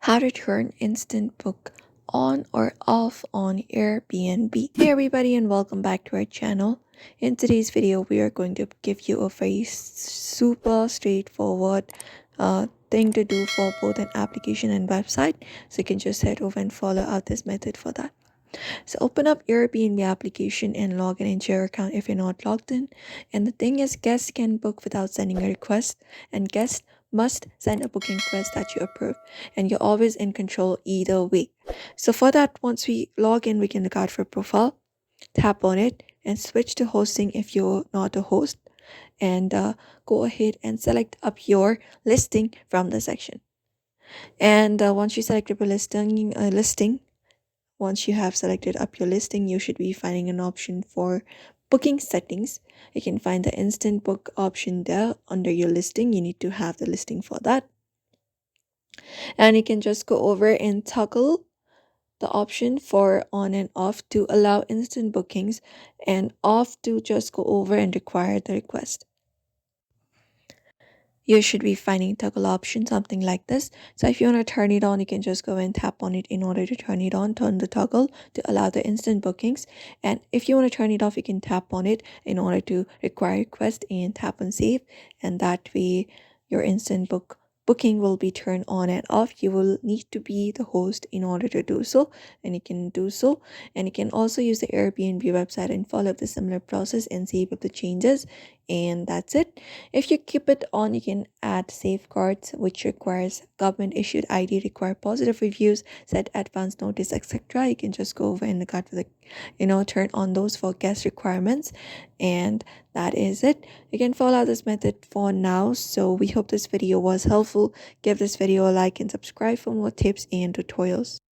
How to turn Instant Book on or off on Airbnb. Hey everybody, and welcome back to our channel. In today's video, we are going to give you a very super straightforward thing to do for both an application and website. So you can just head over and follow out this method for that. So open up Airbnb application and log in into your account if you're not logged in. And the thing is, guests can book without sending a request, and guests must send a booking request that you approve, and you're always in control either way. So for that, once we log in, we can look out for profile, tap on it, and switch to hosting if you're not a host, and go ahead and select up your listing from the section. And once you select up a listing, once you have selected up your listing, you should be finding an option for booking settings. You can find the instant book option there under your listing. You need to have the listing for that. And you can just go over and toggle the option for on and off to allow instant bookings, and off to just go over and require the request. You should be finding toggle option something like this. So if you want to turn it on, you can just go and tap on it in order to turn it on. Turn the toggle to allow the instant bookings, and if you want to turn it off, you can tap on it in order to require request and tap on save, and that way your instant booking will be turned on and off. You will need to be the host in order to do so, and you can do so. And you can also use the Airbnb website and follow the similar process and save up the changes, and that's it. If you keep it on, you can add safeguards, which requires government issued ID, require positive reviews, set advance notice, etc. You can just go over and look out for the turn on those for guest requirements, and that is it. You can follow this method for now. So we hope this video was helpful. Give this video a like and subscribe for more tips and tutorials.